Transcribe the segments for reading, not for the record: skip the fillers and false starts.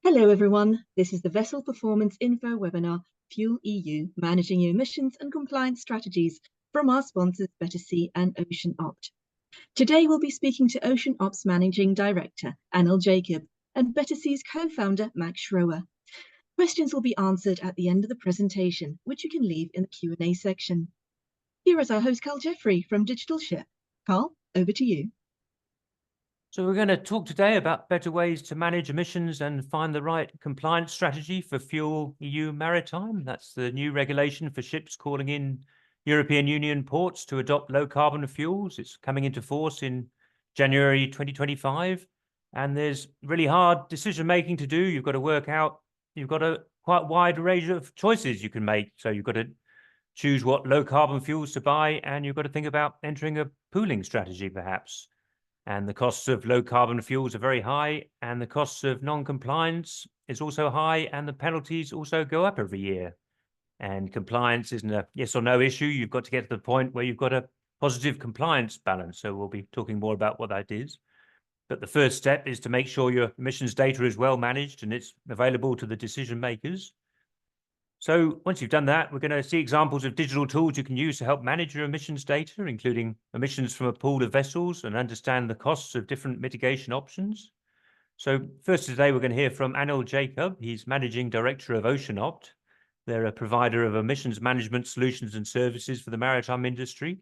Hello everyone, this is the Vessel Performance Info webinar, FuelEU Managing Your Emissions and Compliance Strategies from our sponsors BetterSea and OceanOpt. Today we'll be speaking to OceanOpt's Managing Director, Anil Jacob, and BetterSea's co-founder, Max Schroer. Questions will be answered at the end of the presentation, which you can leave in the Q&A section. Here is our host, Carl Jeffrey from Digital Ship. Carl, over to you. So we're going to talk today about better ways to manage emissions and find the right compliance strategy for FuelEU Maritime. That's the new regulation for ships calling in European Union ports to adopt low carbon fuels. It's coming into force in January 2025. And there's really hard decision making to do. You've got to work out, you've got a quite wide range of choices you can make. So you've got to choose what low carbon fuels to buy, and you've got to think about entering a pooling strategy perhaps. And the costs of low carbon fuels are very high, and the costs of non-compliance is also high, and the penalties also go up every year. And compliance isn't a yes or no issue. You've got to get to the point where you've got a positive compliance balance. So we'll be talking more about what that is. But the first step is to make sure your emissions data is well managed and it's available to the decision makers. So once you've done that, we're going to see examples of digital tools you can use to help manage your emissions data, including emissions from a pool of vessels, and understand the costs of different mitigation options. So first today, we're going to hear from Anil Jacob. He's Managing Director of OceanOpt. They're a provider of emissions management solutions and services for the maritime industry.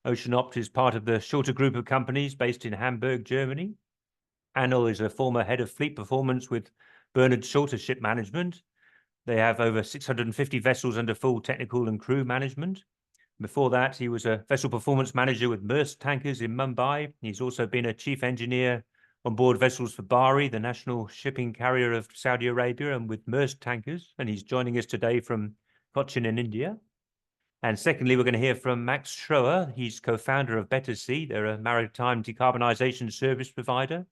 OceanOpt is part of the Schroer group of companies based in Hamburg, Germany. Anil is a former head of fleet performance with Bernard Schroer Ship Management. They have over 650 vessels under full technical and crew management. Before that, he was a vessel performance manager with Maersk Tankers in Mumbai. He's also been a chief engineer on board vessels for Bahri, the national shipping carrier of Saudi Arabia, and with Maersk Tankers. And he's joining us today from Cochin in India. And secondly, we're going to hear from Max Schroer. He's co-founder of BetterSea. They're a maritime decarbonisation service provider.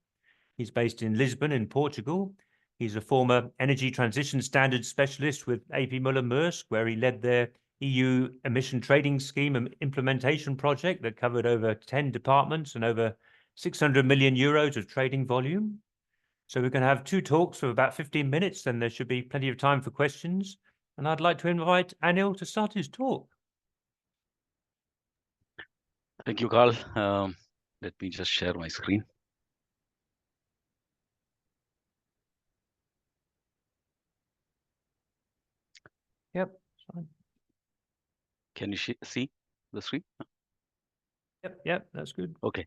He's based in Lisbon in Portugal. He's a former energy transition standards specialist with A.P. Møller-Maersk, where he led their EU emission trading scheme and implementation project that covered over 10 departments and over 600 million euros of trading volume. So we're going to have two talks for about 15 minutes, and there should be plenty of time for questions. And I'd like to invite Anil to start his talk. Thank you, Carl. Let me just share my screen. Yep. Fine. Can you see the screen? Yep, that's good. Okay.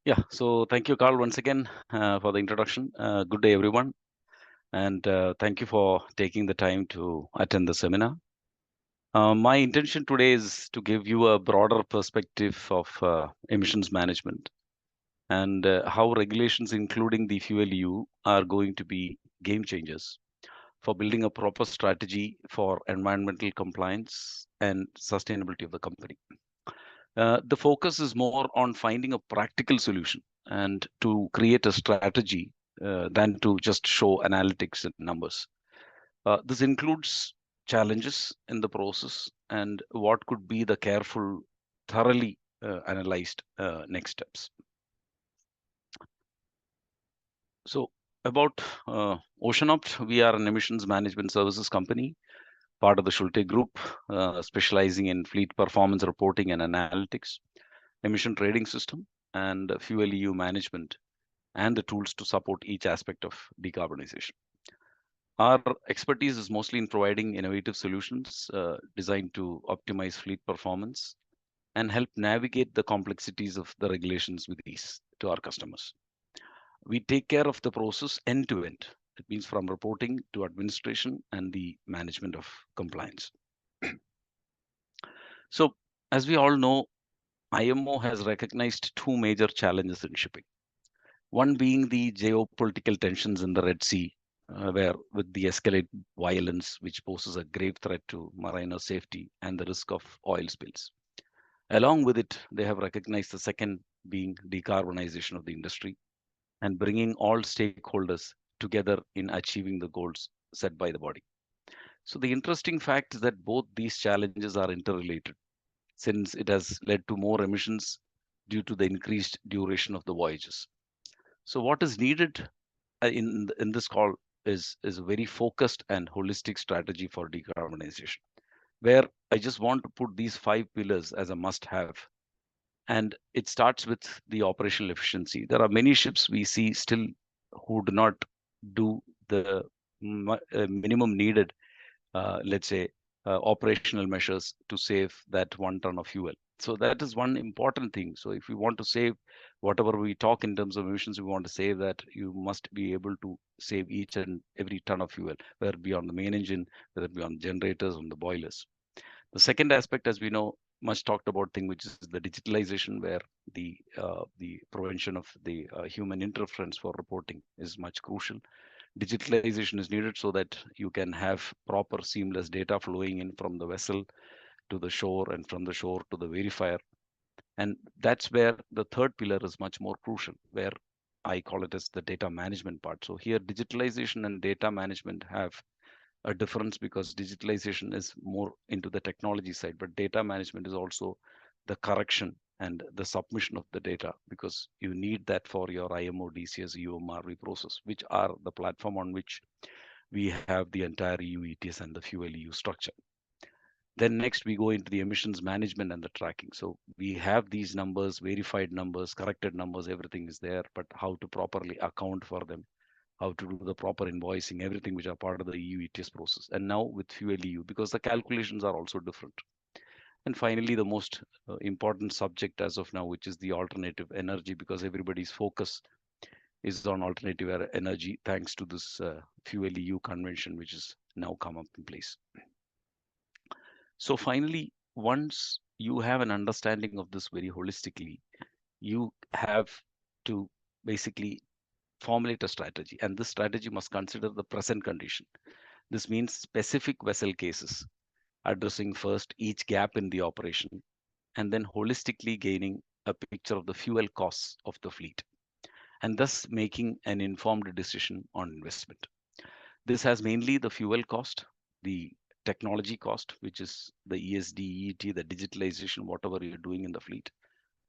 Yeah, so thank you, Carl, once again for the introduction. Good day, everyone. And thank you for taking the time to attend the seminar. My intention today is to give you a broader perspective of emissions management and how regulations, including the FuelEU, are going to be game changers for building a proper strategy for environmental compliance and sustainability of the company. The focus is more on finding a practical solution and to create a strategy than to just show analytics and numbers. This includes challenges in the process and what could be the careful, thoroughly analyzed next steps. So about OceanOpt, we are an emissions management services company, part of the Schroer group, specializing in fleet performance reporting and analytics, emission trading system, and FuelEU management, and the tools to support each aspect of decarbonization. Our expertise is mostly in providing innovative solutions designed to optimize fleet performance and help navigate the complexities of the regulations with ease to our customers. We take care of the process end to end. It means from reporting to administration and the management of compliance. So, as we all know, IMO has recognized two major challenges in shipping. One being the geopolitical tensions in the Red Sea, where with the escalated violence, which poses a grave threat to mariner safety and the risk of oil spills. Along with it, they have recognized the second being decarbonization of the industry and bringing all stakeholders together in achieving the goals set by the body. So the interesting fact is that both these challenges are interrelated, since it has led to more emissions due to the increased duration of the voyages. So what is needed in this call is a very focused and holistic strategy for decarbonization, where I just want to put these 5 pillars as a must-have. And it starts with the operational efficiency. There are many ships we see still who do not do the minimum needed, let's say, operational measures to save that 1 ton of fuel. So that is one important thing. So if we want to save whatever we talk in terms of emissions, we want to save that you must be able to save each and every ton of fuel, whether it be on the main engine, whether it be on generators, on the boilers. The second aspect, as we know, much talked about thing, which is the digitalization, where the prevention of the human interference for reporting is much crucial. Digitalization is needed so that you can have proper seamless data flowing in from the vessel to the shore and from the shore to the verifier. And that's where the third pillar is much more crucial, where I call it as the data management part. So here digitalization and data management have a difference, because digitalization is more into the technology side, but data management is also the correction and the submission of the data, because you need that for your IMO, DCS, UMRV process, which are the platform on which we have the entire EU ETS and the FuelEU structure. Then next we go into the emissions management and the tracking. So we have these numbers, verified numbers, corrected numbers, everything is there, but how to properly account for them, how to do the proper invoicing, everything which are part of the EU ETS process. And now with FuelEU, because the calculations are also different. And finally, the most important subject as of now, which is the alternative energy, because everybody's focus is on alternative energy, thanks to this FuelEU convention, which is now come up in place. So finally, once you have an understanding of this very holistically, you have to basically formulate a strategy, and this strategy must consider the present condition. This means specific vessel cases, addressing first each gap in the operation, and then holistically gaining a picture of the fuel costs of the fleet, and thus making an informed decision on investment. This has mainly the fuel cost, the technology cost, which is the ESD, ET, the digitalization, whatever you're doing in the fleet,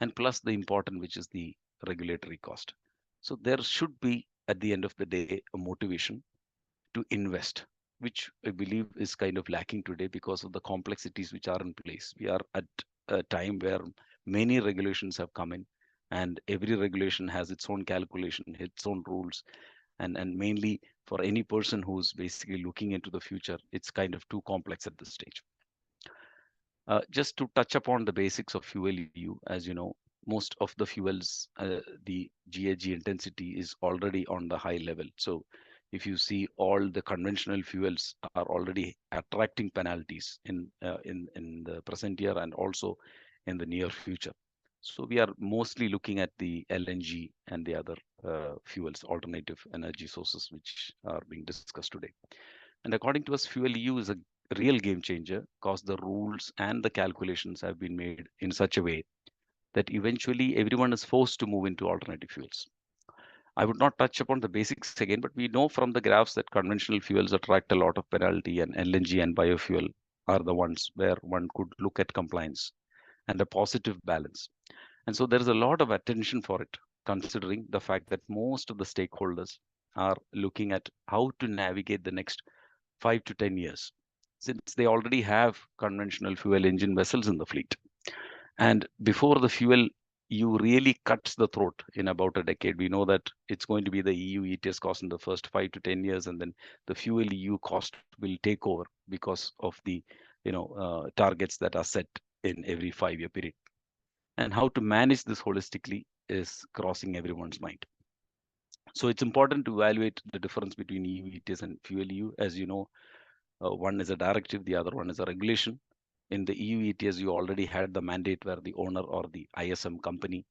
and plus the important, which is the regulatory cost. So there should be, at the end of the day, a motivation to invest, which I believe is kind of lacking today because of the complexities which are in place. We are at a time where many regulations have come in, and every regulation has its own calculation, its own rules, and mainly for any person who's basically looking into the future, it's kind of too complex at this stage. Just to touch upon the basics of FuelEU, as you know, most of the fuels, the GHG intensity is already on the high level. So if you see, all the conventional fuels are already attracting penalties in the present year and also in the near future. So we are mostly looking at the LNG and the other fuels, alternative energy sources, which are being discussed today. And according to us, FuelEU is a real game changer, because the rules and the calculations have been made in such a way that eventually everyone is forced to move into alternative fuels. I would not touch upon the basics again, but we know from the graphs that conventional fuels attract a lot of penalty, and LNG and biofuel are the ones where one could look at compliance and a positive balance. And so there is a lot of attention for it, considering the fact that most of the stakeholders are looking at how to navigate the next 5 to 10 years, since they already have conventional fuel engine vessels in the fleet. And before the fuel EU really cuts the throat in about a decade, we know that it's going to be the EU ETS cost in the first 5 to 10 years, and then the FuelEU cost will take over because of the targets that are set in every 5-year period. And how to manage this holistically is crossing everyone's mind. So it's important to evaluate the difference between EU ETS and FuelEU. As you know, one is a directive, the other one is a regulation. In the EU ETS, you already had the mandate where the owner or the ISM company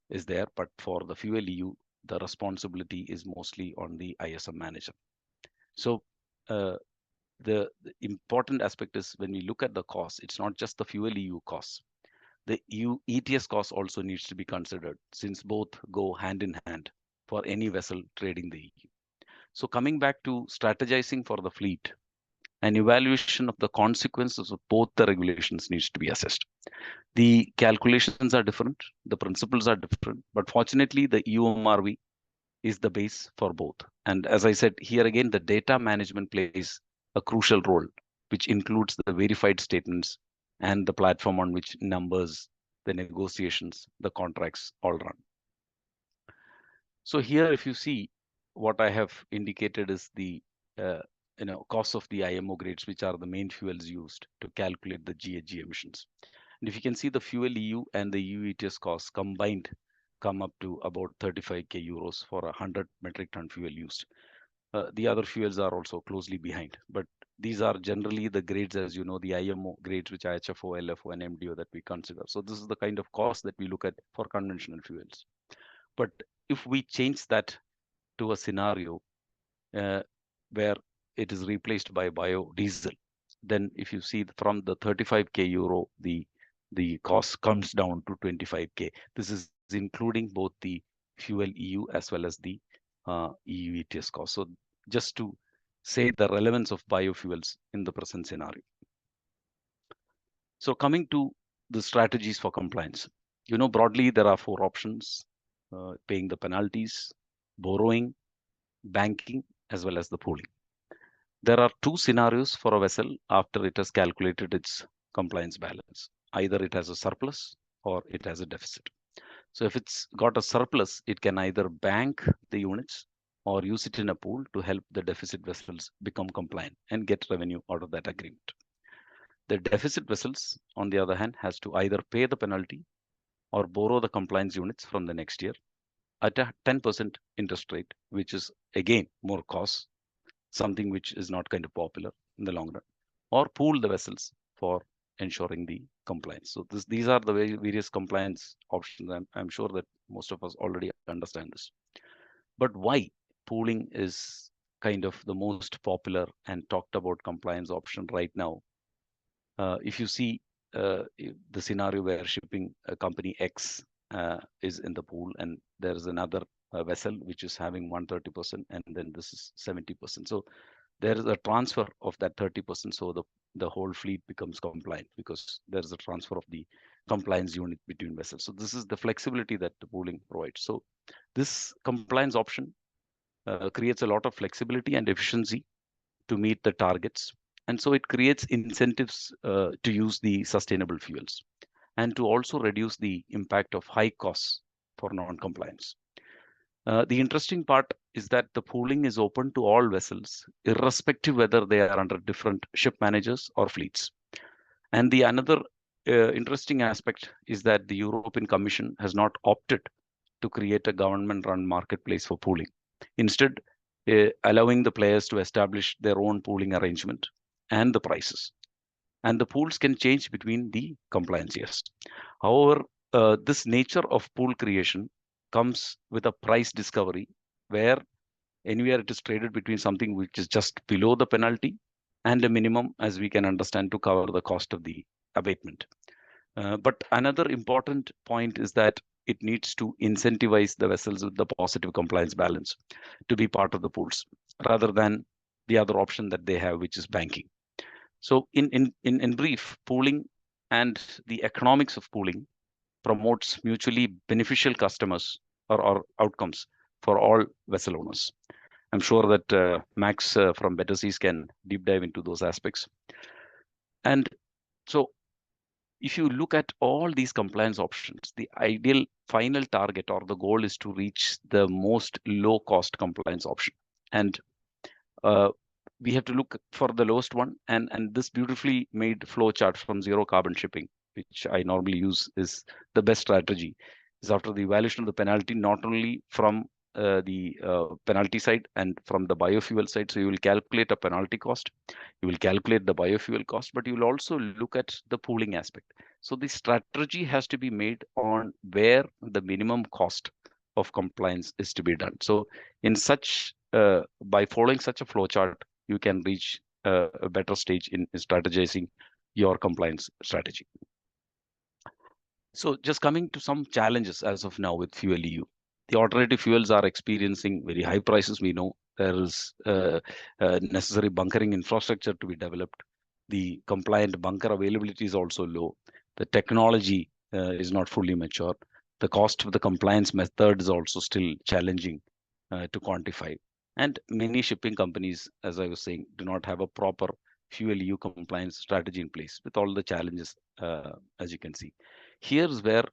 is there, but for the FuelEU, the responsibility is mostly on the ISM manager. So the important aspect is, when we look at the cost, it's not just the FuelEU costs. The EU ETS cost also needs to be considered, since both go hand in hand for any vessel trading the EU. So coming back to strategizing for the fleet, an evaluation of the consequences of both the regulations needs to be assessed. The calculations are different, the principles are different, but fortunately the EUMRV is the base for both. And as I said, here again, the data management plays a crucial role, which includes the verified statements and the platform on which numbers, the negotiations, the contracts all run. So here, if you see, what I have indicated is the cost of the IMO grades, which are the main fuels used to calculate the GHG emissions. And if you can see, the FuelEU and the EU ETS costs combined come up to about 35k euros for 100 metric ton fuel used. The other fuels are also closely behind, but these are generally the grades, as you know, the IMO grades, which are HFO, LFO, and MDO that we consider. So this is the kind of cost that we look at for conventional fuels. But if we change that to a scenario where it is replaced by biodiesel, then if you see from the 35k euro, the cost comes down to 25k. This is including both the FuelEU as well as the EU ETS cost. So just to say the relevance of biofuels in the present scenario. So coming to the strategies for compliance, broadly there are 4 options: paying the penalties, borrowing, banking, as well as the pooling. There are 2 scenarios for a vessel after it has calculated its compliance balance. Either it has a surplus or it has a deficit. So if it's got a surplus, it can either bank the units or use it in a pool to help the deficit vessels become compliant and get revenue out of that agreement. The deficit vessels, on the other hand, has to either pay the penalty or borrow the compliance units from the next year at a 10% interest rate, which is again more cost, something which is not kind of popular in the long run, or pool the vessels for ensuring the compliance. So these are the various compliance options. I'm sure that most of us already understand this. But why pooling is kind of the most popular and talked about compliance option right now? If you see the scenario where shipping company X is in the pool, and there is another vessel which is having 130%, and then this is 70%. So there is a transfer of that 30%. So the whole fleet becomes compliant because there is a transfer of the compliance unit between vessels. So this is the flexibility that the pooling provides. So this compliance option creates a lot of flexibility and efficiency to meet the targets. And so it creates incentives to use the sustainable fuels and to also reduce the impact of high costs for non-compliance. The interesting part is that the pooling is open to all vessels, irrespective whether they are under different ship managers or fleets. And the another interesting aspect is that the European Commission has not opted to create a government-run marketplace for pooling. Instead, allowing the players to establish their own pooling arrangement and the prices. And the pools can change between the compliance years. However, this nature of pool creation comes with a price discovery where anywhere it is traded between something which is just below the penalty and a minimum, as we can understand, to cover the cost of the abatement. But another important point is that it needs to incentivize the vessels with the positive compliance balance to be part of the pools rather than the other option that they have, which is banking. So in brief, pooling and the economics of pooling promotes mutually beneficial customers or outcomes for all vessel owners. I'm sure that Max from BetterSea can deep dive into those aspects. And so if you look at all these compliance options, the ideal final target or the goal is to reach the most low cost compliance option. And we have to look for the lowest one. And this beautifully made flow chart from zero carbon shipping, which I normally use, is the best strategy. Is after the evaluation of the penalty, not only from the penalty side and from the biofuel side. So you will calculate a penalty cost, you will calculate the biofuel cost, but you will also look at the pooling aspect. So the strategy has to be made on where the minimum cost of compliance is to be done. So in such, by following such a flow chart, you can reach a better stage in strategizing your compliance strategy. So just coming to some challenges as of now with FuelEU. The alternative fuels are experiencing very high prices. We know there is necessary bunkering infrastructure to be developed. The compliant bunker availability is also low. The technology is not fully mature. The cost of the compliance method is also still challenging to quantify. And many shipping companies, as I was saying, do not have a proper FuelEU compliance strategy in place with all the challenges, as you can see. Here's where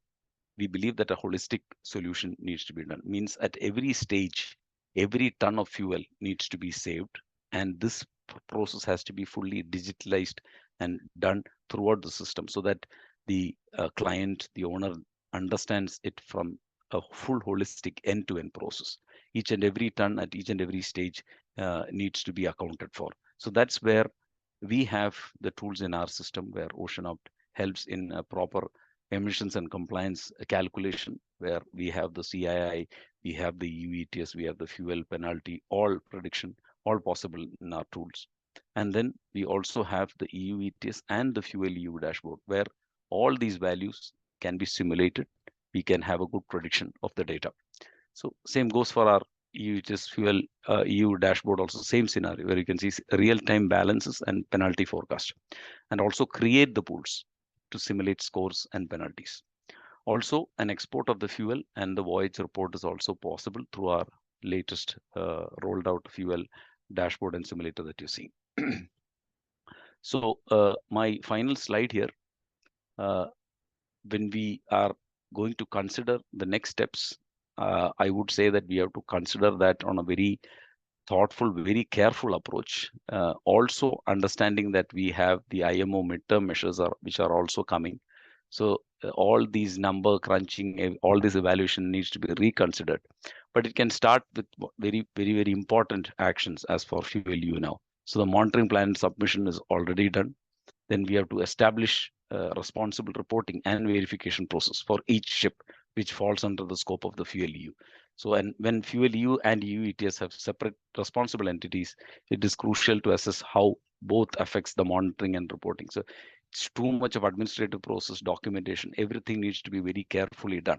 we believe that a holistic solution needs to be done. Means at every stage, every ton of fuel needs to be saved, and this process has to be fully digitalized and done throughout the system so that the client, the owner, understands it from a full holistic end-to-end process. Each and every ton at each and every stage needs to be accounted for. So that's where we have the tools in our system where OceanOpt helps in a proper emissions and compliance calculation, where we have the CII, we have the EU ETS, we have the fuel penalty, all prediction, all possible in our tools. And then we also have the EU ETS and the FuelEU dashboard, where all these values can be simulated. We can have a good prediction of the data. So same goes for our EU ETS fuel EU dashboard, also same scenario where you can see real-time balances and penalty forecast, and also create the pools to simulate scores and penalties. Also, an export of the fuel and the voyage report is also possible through our latest rolled out fuel dashboard and simulator that you see. So my final slide here, when we are going to consider the next steps, I would say that we have to consider that on a very thoughtful, very careful approach. Also understanding that we have the IMO midterm measures which are also coming. So all these number crunching, all this evaluation needs to be reconsidered. But it can start with very, very, very important actions as for FuelEU now. So the monitoring plan submission is already done. Then we have to establish responsible reporting and verification process for each ship which falls under the scope of the FuelEU. So, and when FuelEU and EU ETS have separate responsible entities, it is crucial to assess how both affects the monitoring and reporting. So it's too much of administrative process, documentation, everything needs to be very carefully done.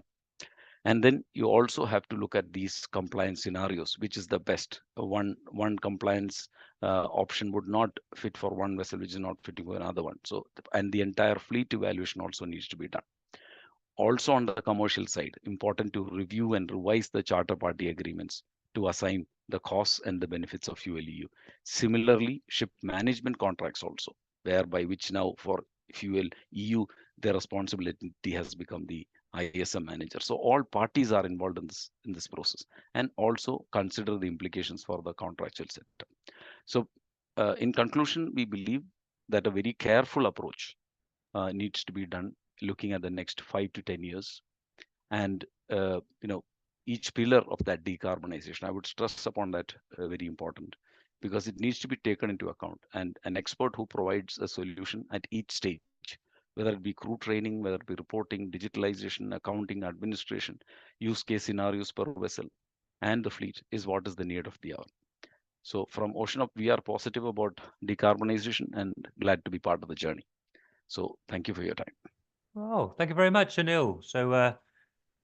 And then you also have to look at these compliance scenarios, which is the best. One compliance option would not fit for one vessel, which is not fitting for another one. So, and the entire fleet evaluation also needs to be done. Also on the commercial side, important to review and revise the charter party agreements to assign the costs and the benefits of FuelEU. Similarly, ship management contracts also, whereby which now for FuelEU, the responsibility has become the ISM manager. So all parties are involved in this process, and also consider the implications for the contractual sector. So in conclusion, we believe that a very careful approach needs to be done, looking at the next 5 to 10 years, and each pillar of that decarbonization. I would stress upon that, very important, because it needs to be taken into account, and an expert who provides a solution at each stage, whether it be crew training, whether it be reporting, digitalization, accounting, administration, use case scenarios per vessel, and the fleet is what is the need of the hour. So from OceanOpt, we are positive about decarbonization and glad to be part of the journey. So thank you for your time. Oh, thank you very much, Anil. So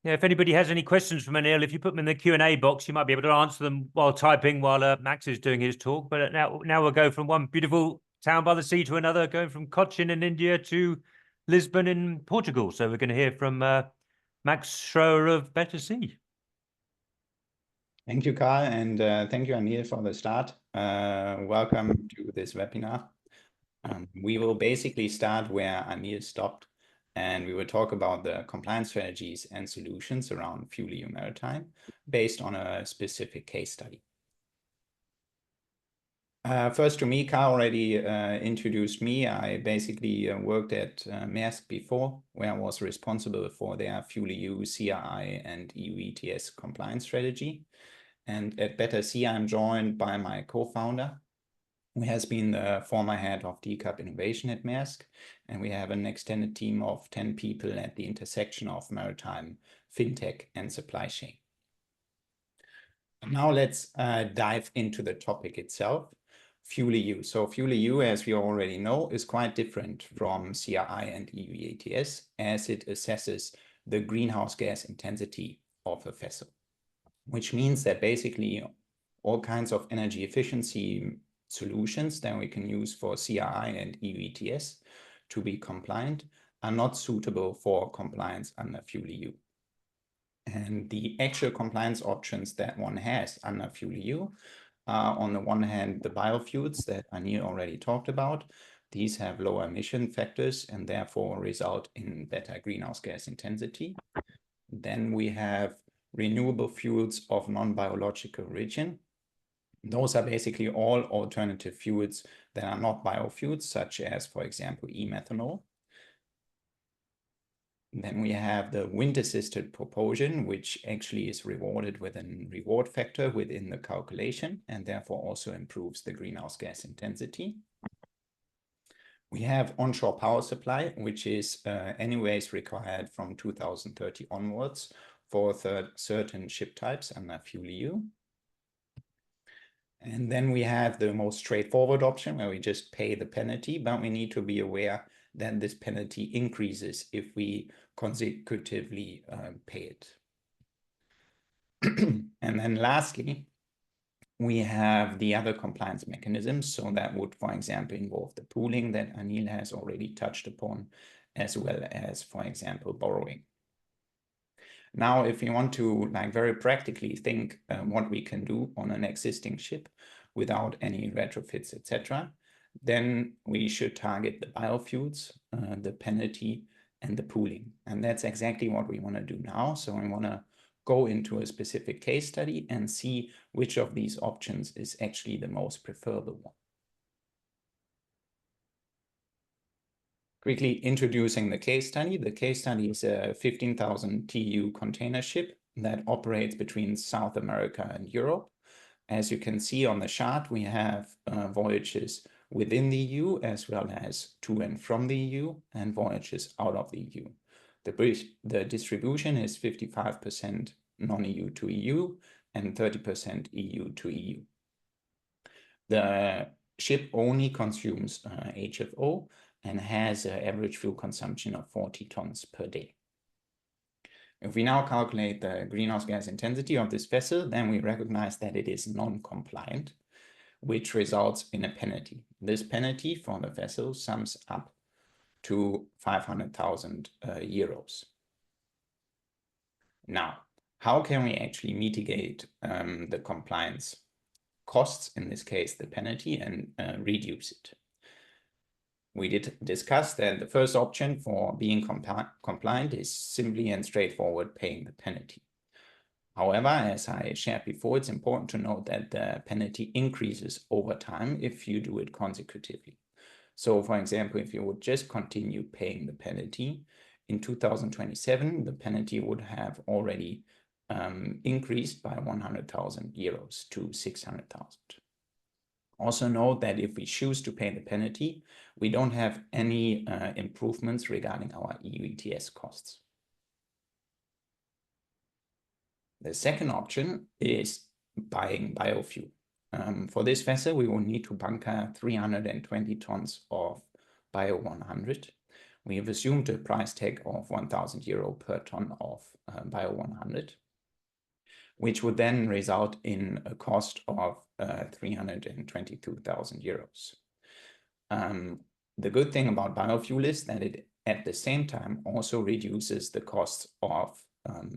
yeah, if anybody has any questions from Anil, if you put them in the Q&A box, you might be able to answer them while typing while Max is doing his talk. But now we'll go from one beautiful town by the sea to another, going from Cochin in India to Lisbon in Portugal. So we're going to hear from Max Schroer of BetterSea. Thank you, Carl, and thank you, Anil, for the start. Welcome to this webinar. We will basically start where Anil stopped, and we will talk about the compliance strategies and solutions around FuelEU Maritime based on a specific case study. First, to me, Carl already introduced me. I basically worked at Maersk before, where I was responsible for their FuelEU, CII and EU ETS compliance strategy. And at BetterSea, I'm joined by my co-founder, who has been the former head of Decap Innovation at Maersk. And we have an extended team of 10 people at the intersection of maritime, fintech, and supply chain. Now let's dive into the topic itself, FuelEU. So FuelEU, as we already know, is quite different from CII and EU ETS, as it assesses the greenhouse gas intensity of a vessel, which means that basically all kinds of energy efficiency solutions that we can use for CII and EU ETS to be compliant are not suitable for compliance under FuelEU. And the actual compliance options that one has under FuelEU are, on the one hand, the biofuels that Anil already talked about. These have lower emission factors and therefore result in better greenhouse gas intensity. Then we have renewable fuels of non-biological origin. Those are basically all alternative fuels that are not biofuels, such as, for example, e-methanol. Then we have the wind-assisted propulsion, which actually is rewarded with a reward factor within the calculation and therefore also improves the greenhouse gas intensity. We have onshore power supply, which is anyways required from 2030 onwards for certain ship types under FuelEU. And then we have the most straightforward option where we just pay the penalty, but we need to be aware that this penalty increases if we consecutively pay it. And then lastly, we have the other compliance mechanisms. So that would, for example, involve the pooling that Anil has already touched upon, as well as, for example, borrowing. Now, if you want to very practically think what we can do on an existing ship without any retrofits, etc., then we should target the biofuels, the penalty, and the pooling. And that's exactly what we want to do now. So we want to go into a specific case study and see which of these options is actually the most preferable one. Quickly introducing the case study. The case study is a 15,000 TEU container ship that operates between South America and Europe. As you can see on the chart, we have voyages within the EU as well as to and from the EU and voyages out of the EU. The distribution is 55% non-EU to EU and 30% EU to EU. The ship only consumes HFO and has an average fuel consumption of 40 tons per day. If we now calculate the greenhouse gas intensity of this vessel, then we recognize that it is non-compliant, which results in a penalty. This penalty for the vessel sums up to 500,000 euros. Now, how can we actually mitigate the compliance costs, in this case, the penalty, and reduce it? We did discuss that the first option for being compliant is simply and straightforward paying the penalty. However, as I shared before, it's important to note that the penalty increases over time if you do it consecutively. So, for example, if you would just continue paying the penalty, in 2027, the penalty would have already increased by 100,000 euros to 600,000. Also note that if we choose to pay the penalty, we don't have any improvements regarding our EU ETS costs. The second option is buying biofuel. For this vessel, we will need to bunker 320 tons of Bio 100. We have assumed a price tag of 1,000 euro per ton of Bio 100, which would then result in a cost of 322,000 euros. The good thing about biofuel is that it, at the same time, also reduces the cost of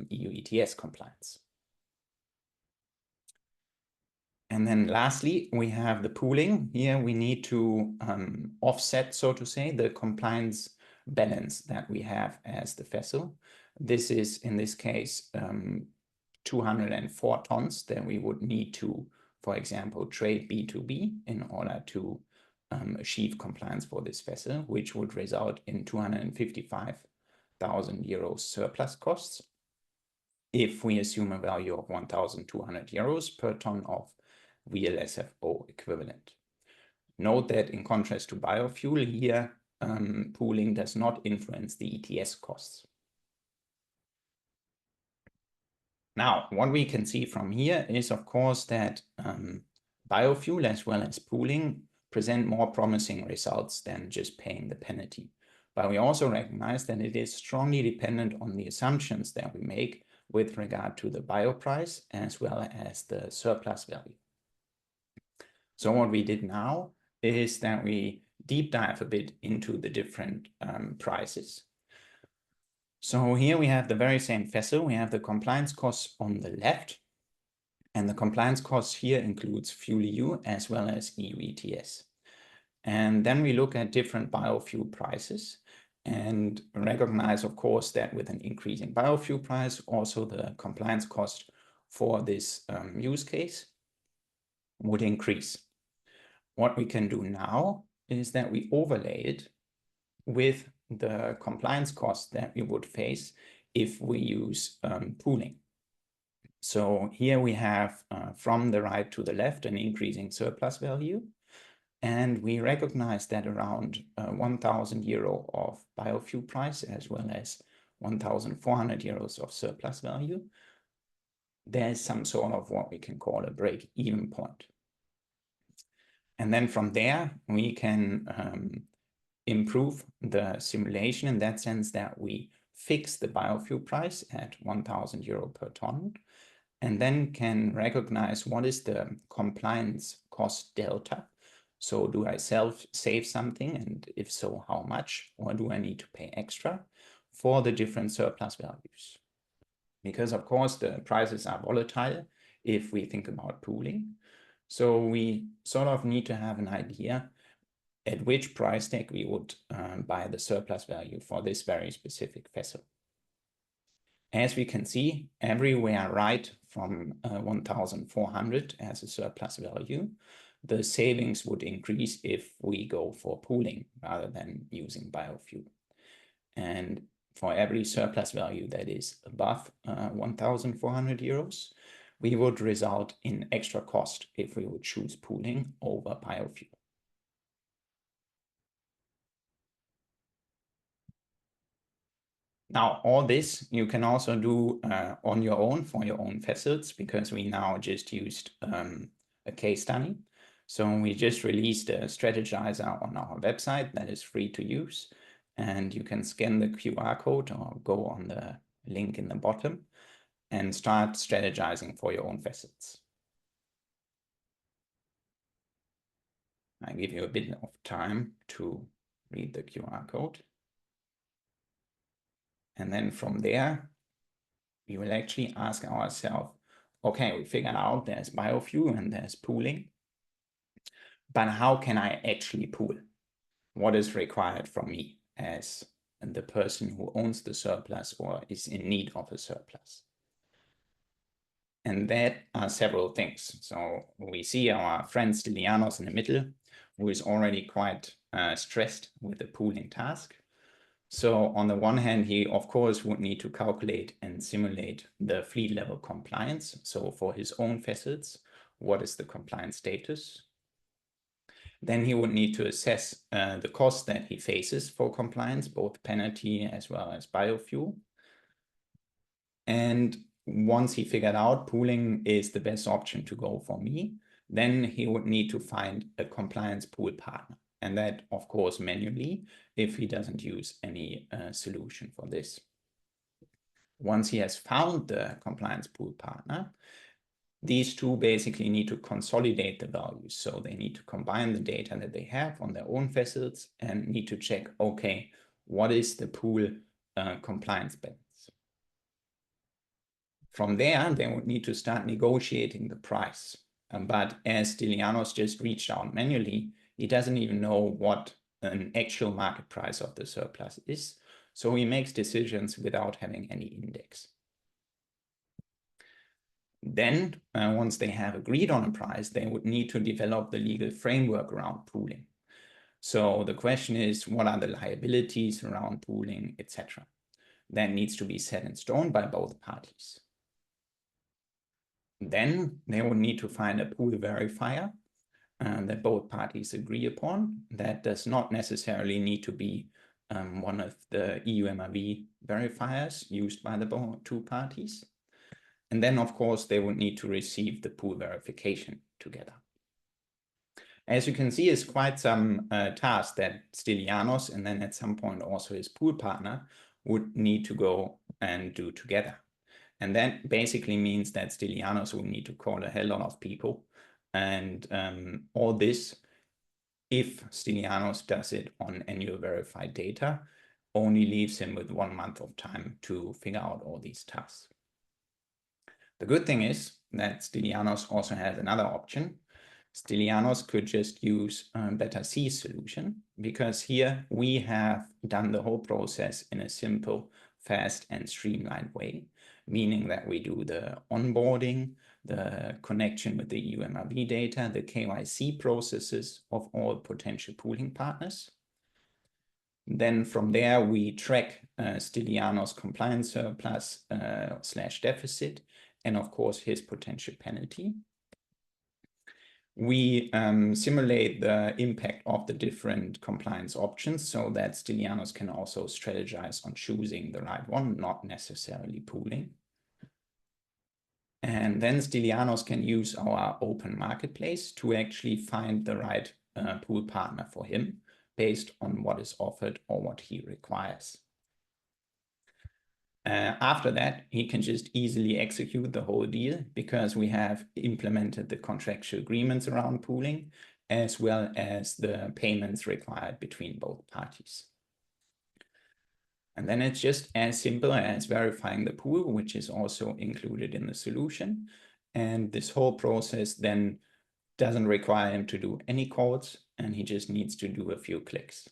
EU ETS compliance. And then lastly, we have the pooling. Here we need to offset, so to say, the compliance balance that we have as the vessel. This is, in this case, 204 tons that we would need to, for example, trade B2B in order to achieve compliance for this vessel, which would result in 255,000 euros surplus costs if we assume a value of 1,200 euros per ton of VLSFO equivalent. Note that in contrast to biofuel, here pooling does not influence the ETS costs. Now, what we can see from here is, of course, that biofuel as well as pooling present more promising results than just paying the penalty. But we also recognize that it is strongly dependent on the assumptions that we make with regard to the bio price as well as the surplus value. So what we did now is that we deep dive a bit into the different prices. So here we have the very same vessel. We have the compliance costs on the left, and the compliance costs here includes FuelEU as well as EU ETS. And then we look at different biofuel prices and recognize, of course, that with an increasing biofuel price, also the compliance cost for this use case would increase. What we can do now is that we overlay it with the compliance cost that we would face if we use pooling. So here we have from the right to the left an increasing surplus value. And we recognize that around 1,000 euro of biofuel price, as well as 1,400 euros of surplus value, there's some sort of what we can call a break-even point. And then from there, we can improve the simulation in that sense that we fix the biofuel price at 1,000 euro per ton, and then can recognize what is the compliance cost delta. So do I save something, and if so, how much, or do I need to pay extra for the different surplus values? Because of course the prices are volatile if we think about pooling. So we sort of need to have an idea at which price tag we would buy the surplus value for this very specific vessel. As we can see, everywhere right from 1,400 as a surplus value, the savings would increase if we go for pooling rather than using biofuel. And for every surplus value that is above 1,400 euros, we would result in extra cost if we would choose pooling over biofuel. Now, all this you can also do on your own for your own vessels, because we now just used a case study. So we just released a strategizer on our website that is free to use. And you can scan the QR code or go on the link in the bottom and start strategizing for your own vessels. I give you a bit of time to read the QR code. And then from there, we will actually ask ourselves, okay, we figured out there's biofuel and there's pooling, but how can I actually pool? What is required from me as the person who owns the surplus or is in need of a surplus? And that are several things. So we see our friend Stylianos in the middle, who is already quite stressed with the pooling task. So on the one hand, he of course would need to calculate and simulate the fleet level compliance. So for his own vessels, what is the compliance status? Then he would need to assess the cost that he faces for compliance, both penalty as well as biofuel. And once he figured out pooling is the best option to go for me, then he would need to find a compliance pool partner. And that, of course, manually, if he doesn't use any solution for this. Once he has found the compliance pool partner, these two basically need to consolidate the values. So they need to combine the data that they have on their own vessels and need to check, okay, what is the pool compliance balance? From there, they would need to start negotiating the price. But as Stylianos just reached out manually, he doesn't even know what an actual market price of the surplus is. So he makes decisions without having any index. Then, once they have agreed on a price, they would need to develop the legal framework around pooling. So the question is, what are the liabilities around pooling, etc.? That needs to be set in stone by both parties. Then they would need to find a pool verifier that both parties agree upon. That does not necessarily need to be one of the EU MRV verifiers used by the two parties. And then, of course, they would need to receive the pool verification together. As you can see, it's quite some task that Stylianos and then at some point also his pool partner would need to go and do together. And that basically means that Stylianos will need to call a hell lot of people. And all this, if Stylianos does it on annual verified data, only leaves him with 1 month of time to figure out all these tasks. The good thing is that Stylianos also has another option. Stylianos could just use BetterSea solution, because here we have done the whole process in a simple, fast and streamlined way, meaning that we do the onboarding, the connection with the EU MRV data, the KYC processes of all potential pooling partners. Then from there, we track Stylianos' compliance surplus / deficit, and of course, his potential penalty. We simulate the impact of the different compliance options so that Stylianos can also strategize on choosing the right one, not necessarily pooling. And then Stylianos can use our open marketplace to actually find the right pool partner for him based on what is offered or what he requires. After that, he can just easily execute the whole deal because we have implemented the contractual agreements around pooling, as well as the payments required between both parties. And then it's just as simple as verifying the pool, which is also included in the solution. And this whole process then doesn't require him to do any codes, and he just needs to do a few clicks.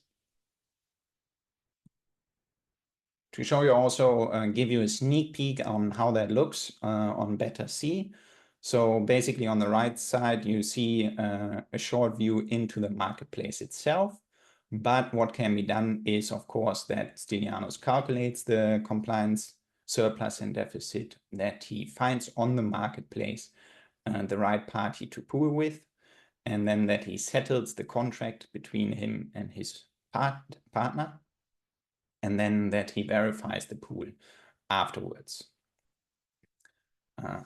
To show you also, give you a sneak peek on how that looks on BetterSea. So basically on the right side, you see a short view into the marketplace itself. But what can be done is, of course, that Stylianos calculates the compliance surplus and deficit, that he finds on the marketplace the right party to pool with, and then that he settles the contract between him and his partner, and then that he verifies the pool afterwards. And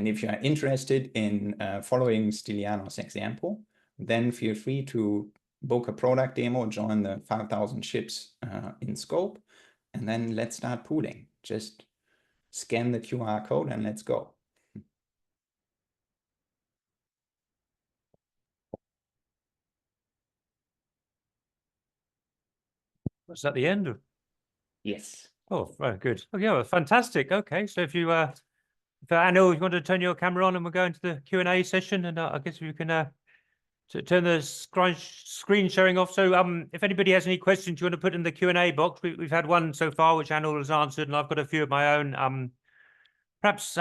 if you are interested in following Stylianos' example, then feel free to book a product demo, join the 5,000 ships in scope, and then let's start pooling. Just scan the QR code and let's go. Was that the end? Yes. Oh, very good. Oh, yeah, well, fantastic. Okay, so if you, Anil, you want to turn your camera on and we'll go into the Q&A session, and I guess you can turn the screen sharing off. So if anybody has any questions you want to put in the Q&A box, we've had one so far, which Anil has answered, and I've got a few of my own. Perhaps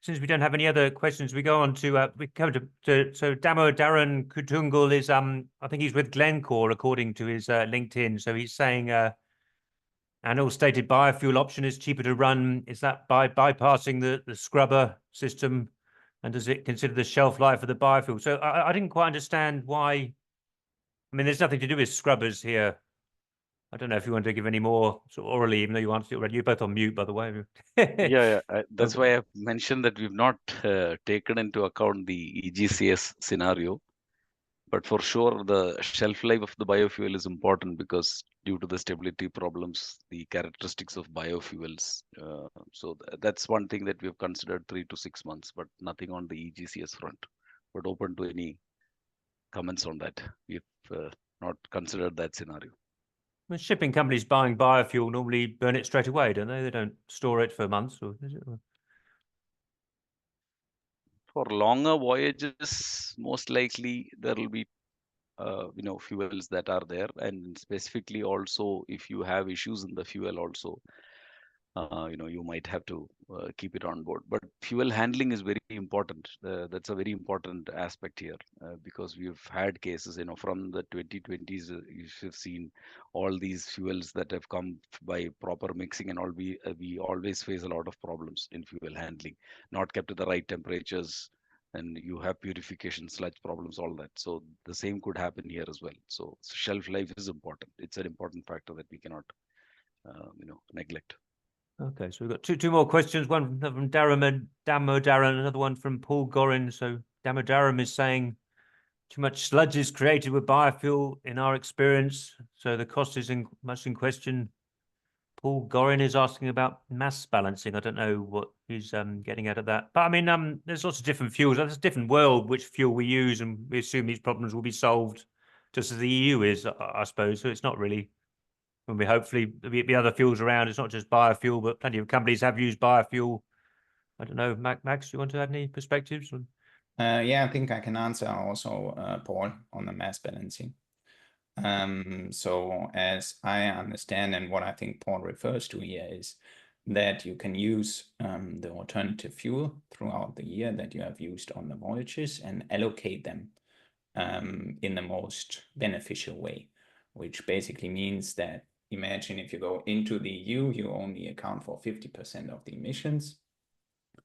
since we don't have any other questions, we go on to, we come to so Darren Kutungal is, I think he's with Glencore, according to his LinkedIn. So he's saying, Anil stated biofuel option is cheaper to run. Is that by bypassing the scrubber system? And does it consider the shelf life of the biofuel? So I didn't quite understand why. I mean, there's nothing to do with scrubbers here. I don't know if you want to give any more sort of orally, even though you answered it already. You're both on mute, by the way. That's why I've mentioned that we've not taken into account the EGCS scenario. But for sure, the shelf life of the biofuel is important because due to the stability problems, the characteristics of biofuels. So that's one thing that we've considered 3 to 6 months, but nothing on the EGCS front. But open to any comments on that. We've not considered that scenario. When shipping companies buying biofuel normally burn it straight away, don't they? They don't store it for months, or is it? For longer voyages, most likely there will be, fuels that are there, and specifically also if you have issues in the fuel also, you might have to keep it on board. But fuel handling is very important. That's a very important aspect here because we've had cases, from the 2020s, you've seen all these fuels that have come by proper mixing and all. We always face a lot of problems in fuel handling, not kept at the right temperatures, and you have purification, sludge problems, all that. So the same could happen here as well. So shelf life is important. It's an important factor that we cannot, neglect. Okay, so we've got two more questions. One from Damodaran, another one from Paul Gorin. So Damodaran is saying too much sludge is created with biofuel in our experience, so the cost is much in question. Paul Gorin is asking about mass balancing. I don't know what he's getting out of that. But I mean, there's lots of different fuels. There's a different world which fuel we use, and we assume these problems will be solved just as the EU is, I suppose. So it's not really, when we hopefully the other fuels around, it's not just biofuel, but plenty of companies have used biofuel. I don't know, Max, do you want to add any perspectives? Yeah, I think I can answer also, Paul, on the mass balancing. So as I understand, and what I think Paul refers to here, is that you can use the alternative fuel throughout the year that you have used on the voyages and allocate them in the most beneficial way, which basically means that, imagine if you go into the EU, you only account for 50% of the emissions.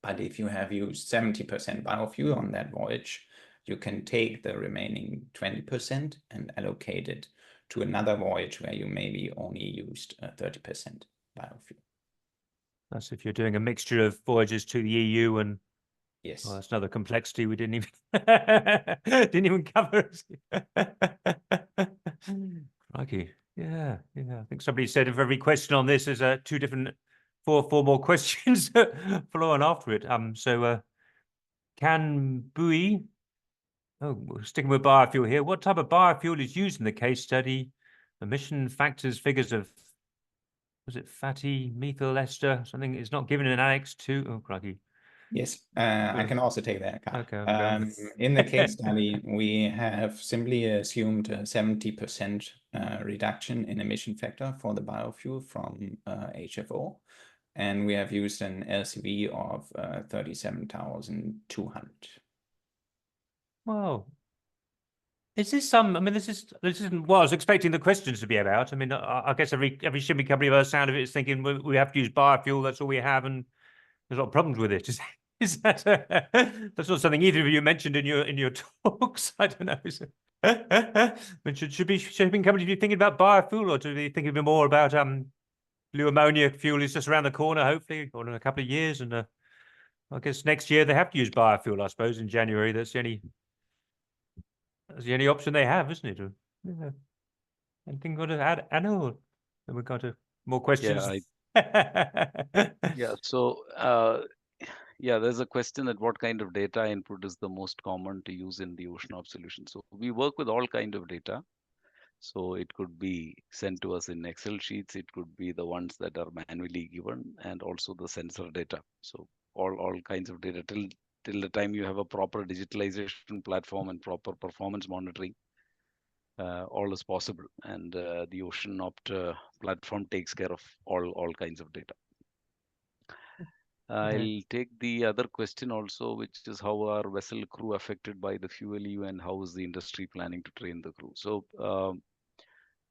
But if you have used 70% biofuel on that voyage, you can take the remaining 20% and allocate it to another voyage where you maybe only used 30% biofuel. That's if you're doing a mixture of voyages to the EU, and yes, that's another complexity we didn't even cover. Crikey. Yeah. I think somebody said if every question on this is two different, four more questions follow on after it. So can buoy. Oh, we're sticking with biofuel here. What type of biofuel is used in the case study? Emission factors, figures of, was it fatty methyl ester? Something is not given in Annex 2. Oh, crikey. Yes, I can also take that. Okay. In the case study, we have simply assumed a 70% reduction in emission factor for the biofuel from HFO, and we have used an LCV of 37,200. Wow. Is this some? I mean, this isn't what I was expecting the questions to be about. I mean, I guess every shipping company by the sound of it is thinking we have to use biofuel. That's all we have, and there's a lot of problems with it. Is that that's not something either of you mentioned in your talks? I don't know. I mean, should shipping companies be thinking about biofuel, or do they think a bit more about blue ammonia fuel is just around the corner, hopefully, or in a couple of years? And I guess next year they have to use biofuel, I suppose, in January. That's the only option they have, isn't it? Yeah. Anything got to add, Anil? Then we've got more questions. Yeah. So, yeah, there's a question that what kind of data input is the most common to use in the OceanOpt solution. So we work with all kind of data. So it could be sent to us in Excel sheets. It could be the ones that are manually given, and also the sensor data. So all kinds of data till the time you have a proper digitalization platform and proper performance monitoring, all is possible. And the OceanOpt platform takes care of all kinds of data. I'll take the other question also, which is how are vessel crew affected by the FuelEU, and how is the industry planning to train the crew?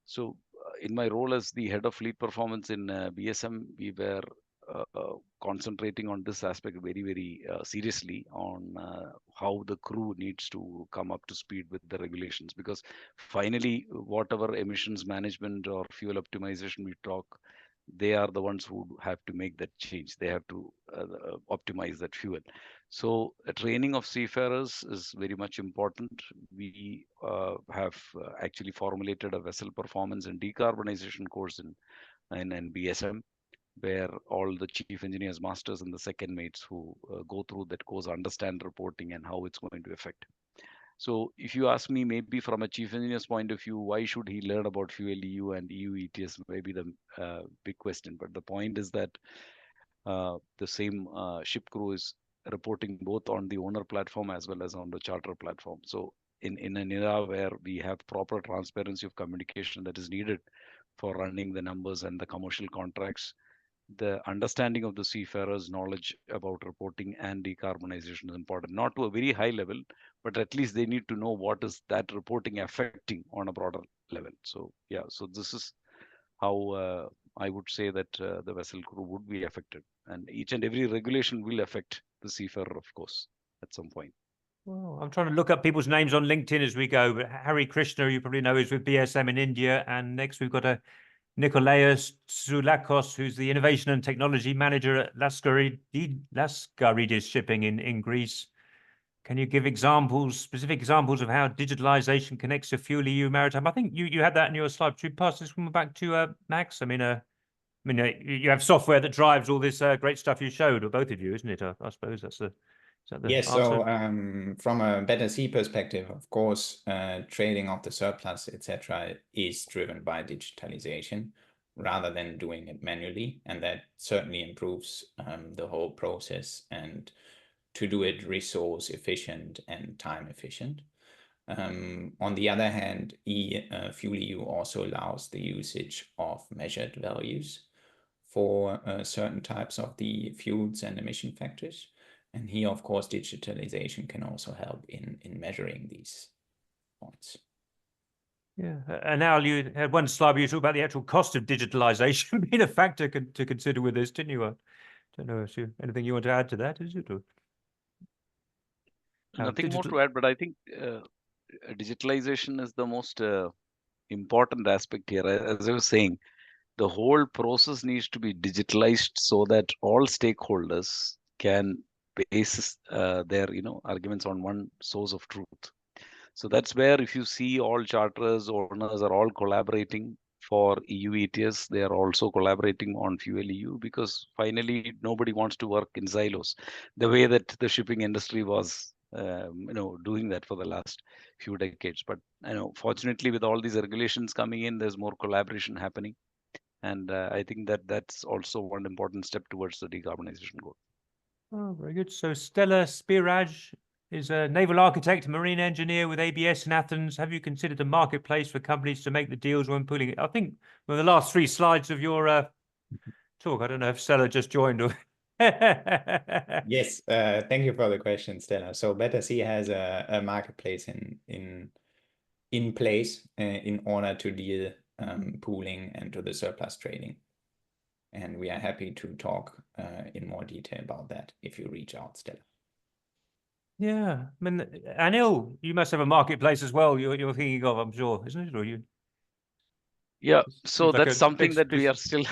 So, in my role as the head of fleet performance in BSM, we were concentrating on this aspect very seriously, on how the crew needs to come up to speed with the regulations, because finally, whatever emissions management or fuel optimization we talk, they are the ones who have to make that change. They have to optimize that fuel. So training of seafarers is very much important. We have actually formulated a vessel performance and decarbonization course in BSM, where all the chief engineers, masters, and the second mates who go through that course understand reporting and how it's going to affect. So if you ask me, maybe from a chief engineer's point of view, why should he learn about FuelEU and EU ETS? Maybe the big question. But the point is that the same ship crew is reporting both on the owner platform as well as on the charter platform. So in an era where we have proper transparency of communication that is needed for running the numbers and the commercial contracts, the understanding of the seafarers' knowledge about reporting and decarbonization is important, not to a very high level, but at least they need to know what is that reporting affecting on a broader level. So yeah, so this is how I would say that the vessel crew would be affected, and each and every regulation will affect the seafarer, of course, at some point. Well, I'm trying to look up people's names on LinkedIn as we go, but Harry Krishna, you probably know, is with BSM in India, and next we've got a Nikolaos Zoulakos, who's the Innovation and Technology Manager at Laskaridis Shipping in Greece. Can you give specific examples of how digitalization connects to FuelEU Maritime? I think you had that in your slide. Should we pass this one back to Max? I mean, you have software that drives all this great stuff you showed, or both of you, isn't it? I suppose that's that the Yes, answer? so from a BetterSea perspective, of course, trading of the surplus, etc., is driven by digitalization rather than doing it manually, and that certainly improves the whole process and to do it resource efficient and time efficient. On the other hand, FuelEU also allows the usage of measured values for certain types of the fuels and emission factors. And here, of course, digitalization can also help in measuring these points. Yeah, and now you had one slide where you talk about the actual cost of digitalization being a factor to consider with this, didn't you? I don't know if anything you want to add to that, is it? Or nothing more to add, but I think digitalization is the most important aspect here. As I was saying, the whole process needs to be digitalized so that all stakeholders can base their arguments on one source of truth. So that's where, if you see, all charterers, owners are all collaborating for EU ETS. They are also collaborating on FuelEU, because finally nobody wants to work in silos the way that the shipping industry was doing that for the last few decades. But fortunately, with all these regulations coming in, there's more collaboration happening. And I think that's also one important step towards the decarbonization goal. Oh, very good. So Stella Spiraj is a naval architect, marine engineer with ABS in Athens. Have you considered a marketplace for companies to make the deals when pooling it? I think well, the last 3 slides of your talk, I don't know if Stella just joined or... Yes, thank you for the question, Stella. So BetterSea has a marketplace in place in order to deal pooling and to the surplus trading. And we are happy to talk in more detail about that if you reach out, Stella. Yeah, I mean, Anil, you must have a marketplace as well. You're thinking of, I'm sure, isn't it? Or you? Yeah, so like that's something that we are still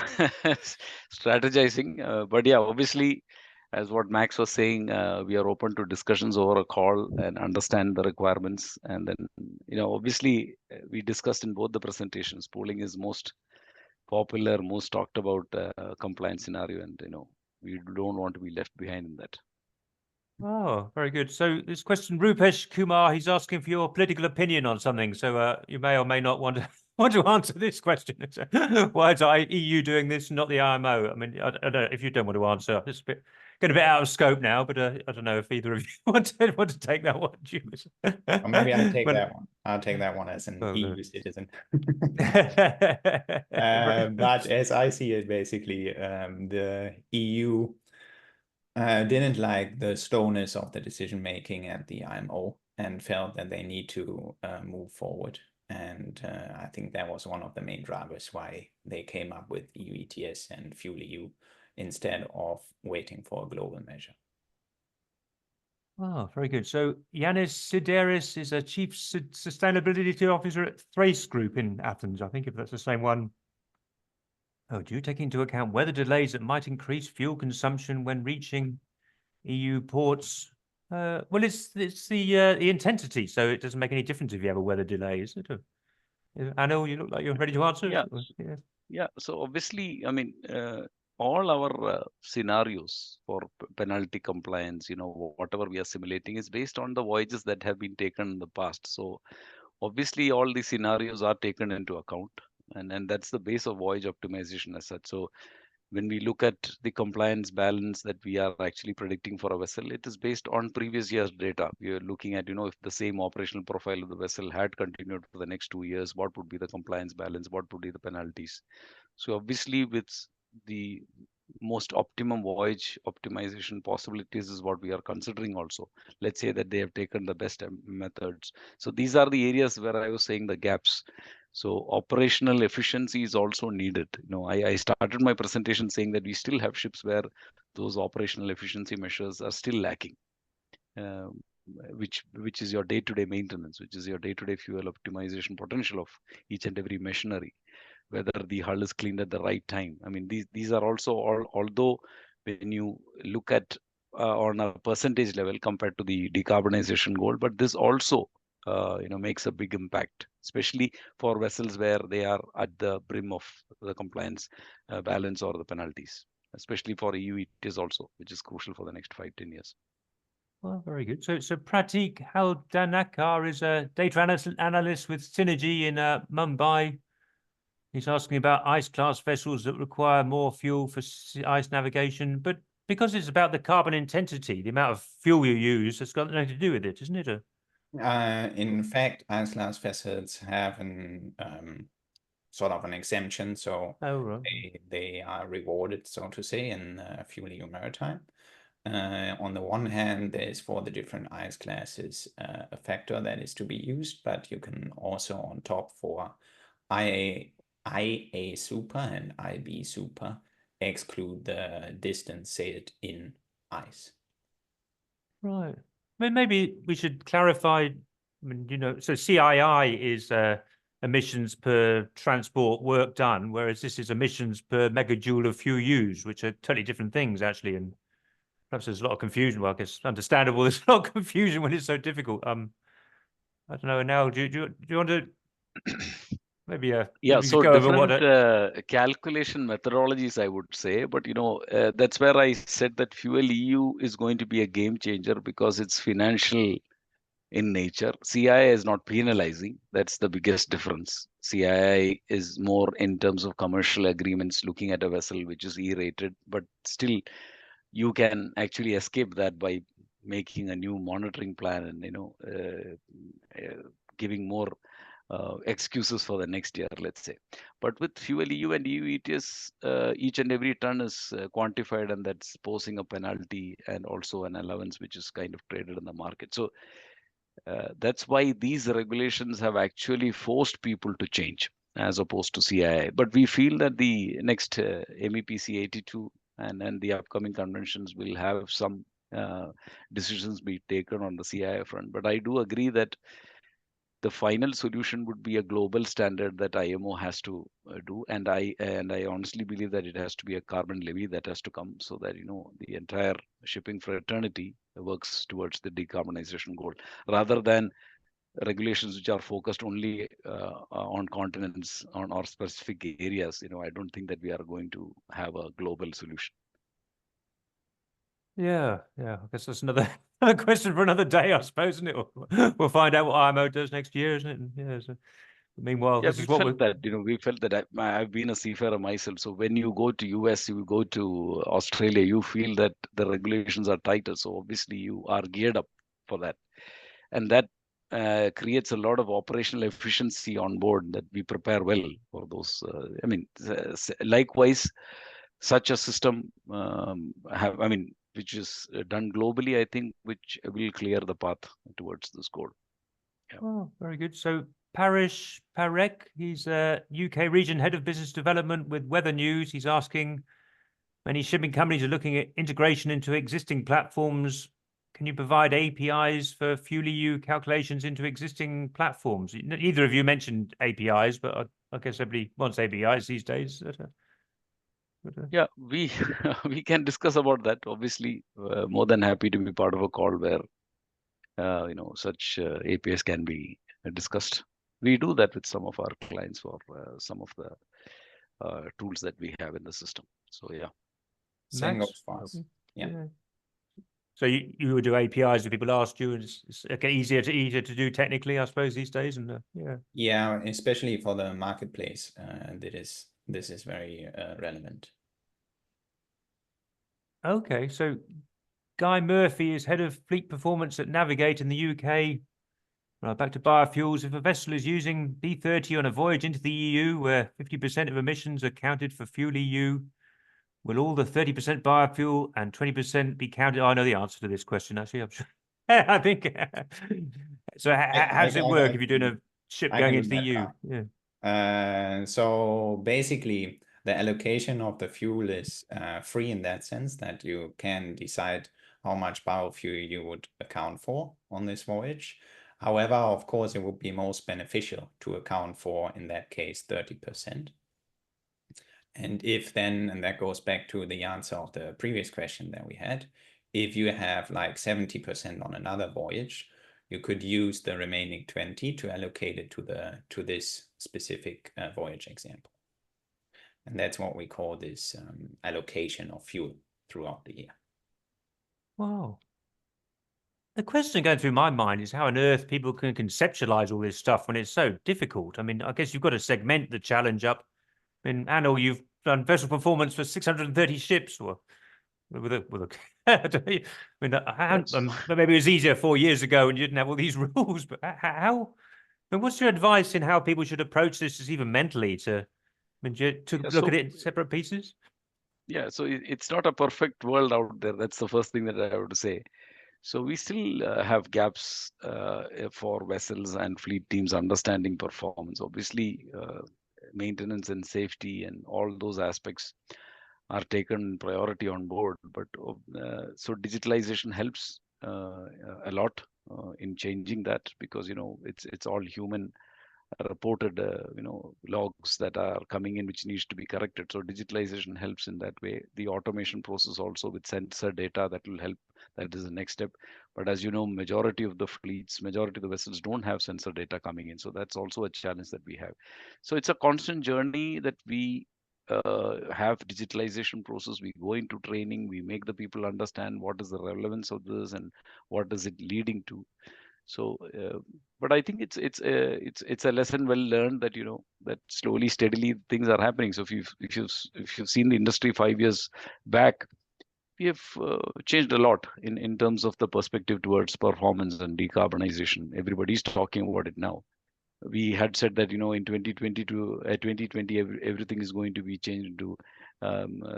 strategizing. But yeah, obviously, as what Max was saying, we are open to discussions over a call and understand the requirements. And then, obviously, we discussed in both the presentations, pooling is most popular, most talked about compliance scenario, and we don't want to be left behind in that. Oh, very good. So this question, Rupesh Kumar, he's asking for your political opinion on something. So you may or may not want to answer this question. Why is the EU doing this, not the IMO? I mean, I don't know if you don't want to answer. It's getting a bit out of scope now, but I don't know if either of you want to take that one. Or maybe I'll take that one. I'll take that one as an EU citizen. But as I see it, basically, the EU didn't like the slowness of the decision making at the IMO and felt that they need to move forward. And I think that was one of the main drivers why they came up with EU ETS and FuelEU instead of waiting for a global measure. Oh, very good. So Yanis Sideris is a Chief Sustainability Officer at Thrace Group in Athens. I think if that's the same one. Oh, do you take into account weather delays that might increase fuel consumption when reaching EU ports? Well, it's the intensity, so it doesn't make any difference if you have a weather delay, is it? Anil, you look like you're ready to answer. Yeah. So obviously, I mean, all our scenarios for penalty compliance, whatever we are simulating is based on the voyages that have been taken in the past. So obviously, all these scenarios are taken into account, and that's the base of voyage optimization as such. So when we look at the compliance balance that we are actually predicting for a vessel, it is based on previous year's data. We are looking at, if the same operational profile of the vessel had continued for the next 2 years, what would be the compliance balance? What would be the penalties? So obviously, with the most optimum voyage optimization possibilities is what we are considering also. Let's say that they have taken the best methods. So these are the areas where I was saying the gaps. So operational efficiency is also needed. I started my presentation saying that we still have ships where those operational efficiency measures are still lacking, which is your day-to-day maintenance, which is your day-to-day fuel optimization potential of each and every machinery, whether the hull is cleaned at the right time. I mean, these are also although when you look at on a percentage level compared to the decarbonization goal, but this also makes a big impact, especially for vessels where they are at the brim of the compliance balance or the penalties, especially for EU ETS also, which is crucial for the next 5-10 years. Well, very good. So Pratik Haldanakar is a data analyst with Synergy in Mumbai. He's asking about ice class vessels that require more fuel for ice navigation, but because it's about the carbon intensity, the amount of fuel you use, it's got nothing to do with it, isn't it? In fact, ice class vessels have an sort of an exemption, so they are rewarded, so to say, in FuelEU Maritime. On the one hand, there's for the different ice classes a factor that is to be used, but you can also on top for IA Super and IB Super exclude the distance sailed in ice. Right. I mean, maybe we should clarify. I mean, so CII is emissions per transport work done, whereas this is emissions per megajoule of fuel used, which are totally different things, actually. And perhaps there's a lot of confusion. Well, I guess understandable. There's a lot of confusion when it's so difficult. I don't know. Now, do you want to maybe yeah, so go over different calculation methodologies, I would say, but that's where I said that FuelEU is going to be a game changer because it's financial in nature. CII is not penalizing. That's the biggest difference. CII is more in terms of commercial agreements, looking at a vessel which is E-rated, but still you can actually escape that by making a new monitoring plan and giving more excuses for the next year, let's say. But with FuelEU and EU ETS, each and every ton is quantified, and that's posing a penalty and also an allowance which is kind of traded in the market. So that's why these regulations have actually forced people to change as opposed to CII. But we feel that the next MEPC 82 and the upcoming conventions will have some decisions be taken on the CII front. But I do agree that the final solution would be a global standard that IMO has to do, and I honestly believe that it has to be a carbon levy that has to come, so that the entire shipping fraternity works towards the decarbonization goal, rather than regulations which are focused only on continents or specific areas. I don't think that we are going to have a global solution. Yeah. I guess that's another question for another day, I suppose, isn't it? We'll find out what IMO does next year, isn't it? Yeah. So, meanwhile, yeah, this is what we felt that I've been a seafarer myself. So when you go to US, you go to Australia, you feel that the regulations are tighter. So obviously you are geared up for that, and that creates a lot of operational efficiency on board, that we prepare well for those. Likewise, such a system which is done globally, I think, which will clear the path towards this goal. Yeah. Oh, very good. So Parish Parek, he's a UK region head of business development with Weather News. He's asking, many shipping companies are looking at integration into existing platforms. Can you provide APIs for FuelEU calculations into existing platforms? Neither of you mentioned APIs, but I guess everybody wants APIs these days. Yeah, we we can discuss about that. Obviously, more than happy to be part of a call where such APIs can be discussed. We do that with some of our clients for some of the tools that we have in the system. So yeah, same goes for us. Yeah. So you would do APIs if people asked you, and it's easier to do technically, I suppose, these days. And yeah, especially for the marketplace, this is very relevant. Okay, so Guy Murphy is head of fleet performance at Navigate in the UK. Back to biofuels. If a vessel is using B30 on a voyage into the EU, where 50% of emissions are counted for FuelEU, will all the 30% biofuel and 20% be counted? I know the answer to this question, actually. I'm sure. I think. So how does it work if you're doing a ship going into the EU? Yeah. So basically, the allocation of the fuel is free in that sense, that you can decide how much biofuel you would account for on this voyage. However, of course, it would be most beneficial to account for, in that case, 30%. And if then, and that goes back to the answer of the previous question that we had, if you have like 70% on another voyage, you could use the remaining 20 to allocate it to this specific voyage example. And that's what we call this allocation of fuel throughout the year. Wow. The question going through my mind is how on earth people can conceptualize all this stuff when it's so difficult. I mean, I guess you've got to segment the challenge up. I mean, Anil, you've done vessel performance for 630 ships, or with a I mean, maybe it was easier 4 years ago and you didn't have all these rules, but how? I mean, what's your advice in how people should approach this, just even mentally, to look at it in separate pieces? Yeah, so it's not a perfect world out there. That's the first thing that I have to say. So we still have gaps for vessels and fleet teams understanding performance. Obviously, maintenance and safety and all those aspects are taken priority on board. But so digitalization helps a lot in changing that, because it's all human reported logs that are coming in which needs to be corrected. So digitalization helps in that way. The automation process also with sensor data, that will help. That is the next step. But as you know, majority of the fleets, majority of the vessels don't have sensor data coming in. So that's also a challenge that we have. So it's a constant journey that we have digitalization process. We go into training, we make the people understand what is the relevance of this and what is it leading to. So, but I think it's a lesson well learned, that that slowly, steadily things are happening. So if you've seen the industry 5 years back, we have changed a lot in terms of the perspective towards performance and decarbonization. Everybody's talking about it now. We had said that in 2020 to 2020 everything is going to be changed to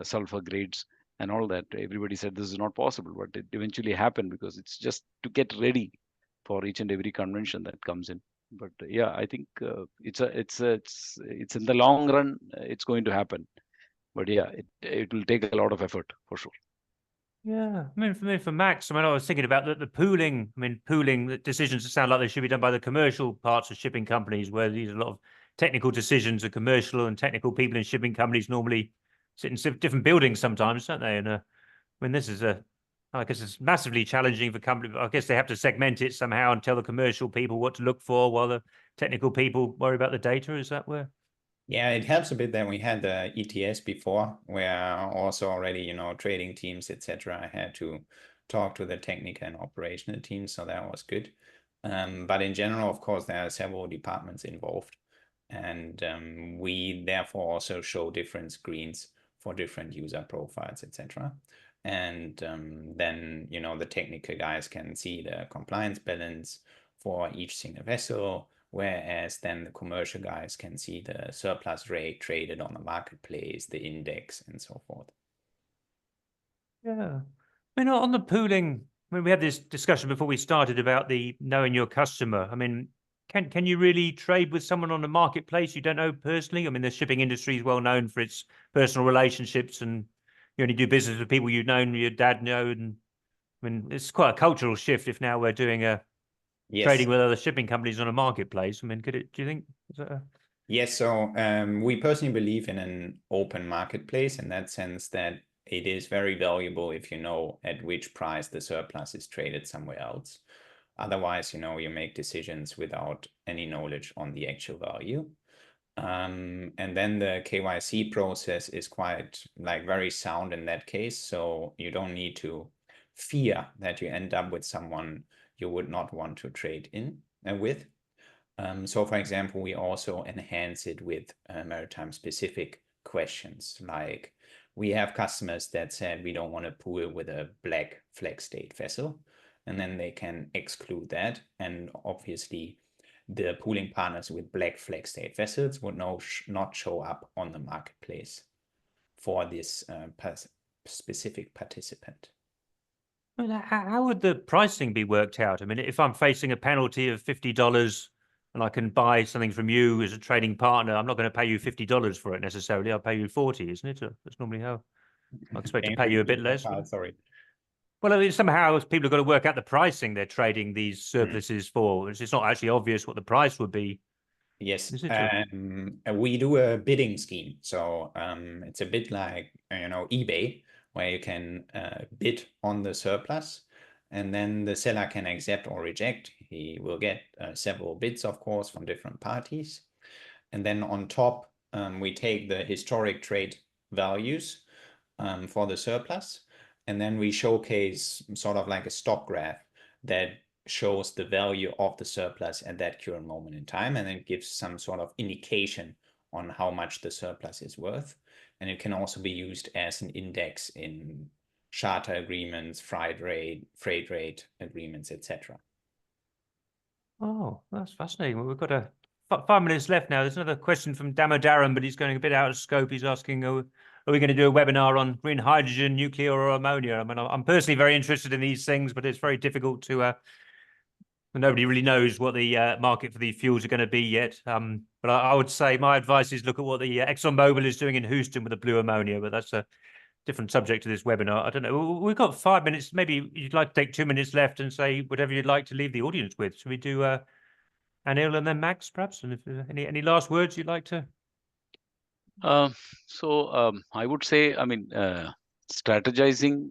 sulfur grades and all that. Everybody said this is not possible, but it eventually happened, because it's just to get ready for each and every convention that comes in. But yeah, I think it's in the long run it's going to happen. But yeah, it will take a lot of effort for sure. Yeah, I mean, for Max, I mean, I was thinking about the pooling. I mean, pooling decisions sound like they should be done by the commercial parts of shipping companies, where these are a lot of technical decisions are commercial, and technical people in shipping companies normally sit in different buildings sometimes, don't they? And I mean, I guess it's massively challenging for companies. I guess they have to segment it somehow and tell the commercial people what to look for, while the technical people worry about the data. Is that where? Yeah, it helps a bit that we had the ETS before, where also already, trading teams, etc., had to talk to the technical and operational teams, so that was good. But in general, of course, there are several departments involved, and we therefore also show different screens for different user profiles, etc. And then, the technical guys can see the compliance balance for each single vessel, whereas then the commercial guys can see the surplus rate traded on the marketplace, the index, and so forth. Yeah. I mean, on the pooling, I mean, we had this discussion before we started about the knowing your customer. I mean, can you really trade with someone on the marketplace you don't know personally? I mean, the shipping industry is well known for its personal relationships, and you only do business with people you've known, your dad know. And I mean, it's quite a cultural shift if now we're doing trading with other shipping companies on a marketplace. I mean, do you think? Yes, so we personally believe in an open marketplace, in that sense that it is very valuable if you know at which price the surplus is traded somewhere else. Otherwise, you make decisions without any knowledge on the actual value. And then the KYC process is quite very sound in that case. So you don't need to fear that you end up with someone you would not want to trade in with. So for example, we also enhance it with maritime specific questions. Like, we have customers that said we don't want to pool with a black flag state vessel, and then they can exclude that. And obviously the pooling partners with black flag state vessels would not show up on the marketplace for this specific participant. Well, how would the pricing be worked out? I mean, if I'm facing a penalty of $50 and I can buy something from you as a trading partner, I'm not going to pay you $50 for it necessarily. I'll pay you 40, isn't it? That's normally how I expect to pay you a bit less. Sorry. Well, I mean, somehow people have got to work out the pricing they're trading these surpluses for. It's not actually obvious what the price would be. Yes, we do a bidding scheme. So it's a bit like, eBay, where you can bid on the surplus, and then the seller can accept or reject. He will get several bids, of course, from different parties. And then on top, we take the historic trade values for the surplus, and then we showcase sort of like a stock graph that shows the value of the surplus at that current moment in time, and it gives some sort of indication on how much the surplus is worth. And it can also be used as an index in charter agreements, freight rate agreements, etc. Oh, that's fascinating. Well, we've got 5 minutes left now. There's another question from Damodaran, but he's going a bit out of scope. He's asking, are we going to do a webinar on green hydrogen, nuclear, or ammonia? I mean, I'm personally very interested in these things, but it's very difficult to. Nobody really knows what the market for these fuels are going to be yet. But I would say my advice is look at what the ExxonMobil is doing in Houston with the blue ammonia. But that's a different subject to this webinar. I don't know. We've got 5 minutes. Maybe you'd like to take 2 minutes left and say whatever you'd like to leave the audience with. Should we do Anil and then Max, perhaps? And if any last words you'd like to? I would say, I mean, strategizing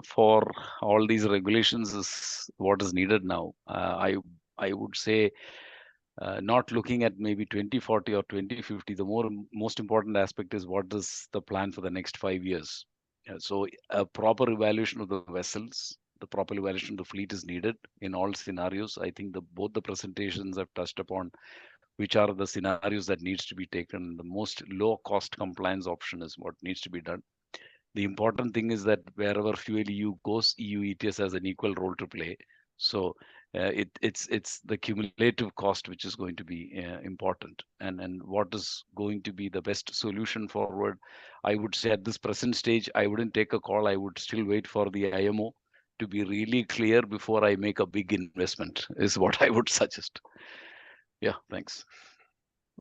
for all these regulations is what is needed now. I would say not looking at maybe 2040 or 2050. The most important aspect is what is the plan for the next 5 years. So a proper evaluation of the vessels, the proper evaluation of the fleet is needed in all scenarios. I think both the presentations have touched upon which are the scenarios that needs to be taken. The most low cost compliance option is what needs to be done. The important thing is that wherever FuelEU goes, EU ETS has an equal role to play. So it's the cumulative cost which is going to be important, and what is going to be the best solution forward. I would say at this present stage, I wouldn't take a call. I would still wait for the IMO to be really clear before I make a big investment, is what I would suggest. Yeah, thanks.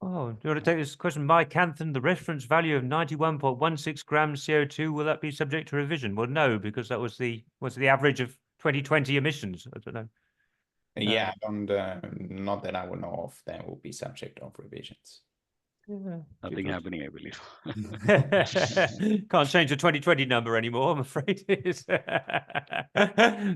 Oh, do you want to take this question? Mike Anthem, the reference value of 91.16 grams CO2, will that be subject to revision? Well, no, because that was the average of 2020 emissions. I don't know. Yeah, not that I would know of. That will be subject of revisions. Yeah, nothing happening, I believe. Can't change the 2020 number anymore, I'm afraid.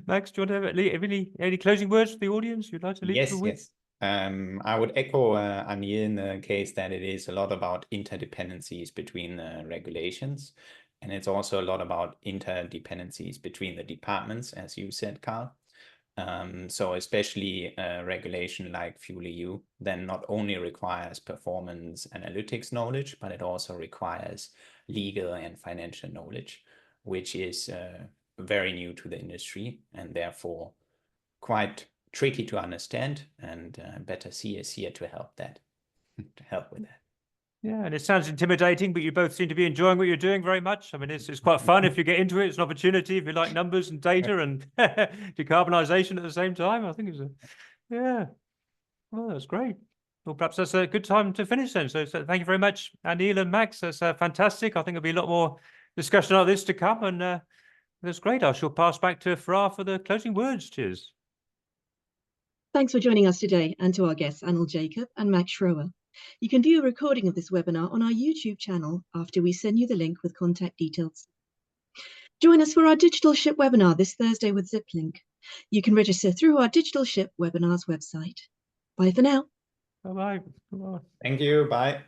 Max, do you want to have any closing words for the audience you'd like to leave Yes, with? yes. I would echo Anil in the case that it is a lot about interdependencies between regulations, and it's also a lot about interdependencies between the departments, as you said, Carl. So especially a regulation like FuelEU then not only requires performance analytics knowledge, but it also requires legal and financial knowledge, which is very new to the industry and therefore quite tricky to understand. And BetterSea is here to help with that. Yeah, and it sounds intimidating, but you both seem to be enjoying what you're doing very much. I mean, it's quite fun if you get into it. It's an opportunity if you like numbers and data and decarbonisation at the same time. I think it's yeah. Well, that's great. Well, perhaps that's a good time to finish then. So thank you very much, Anil and Max. That's fantastic. I think there'll be a lot more discussion like this to come, and that's great. I shall pass back to Farah for the closing words. Cheers. Thanks for joining us today, and to our guests, Anil Jacob and Max Schroer. You can view a recording of this webinar on our YouTube channel after we send you the link with contact details. Join us for our Digital Ship webinar this Thursday with ZipLink. You can register through our Digital Ship webinars website. Bye for now. Bye-bye. Thank you. Bye.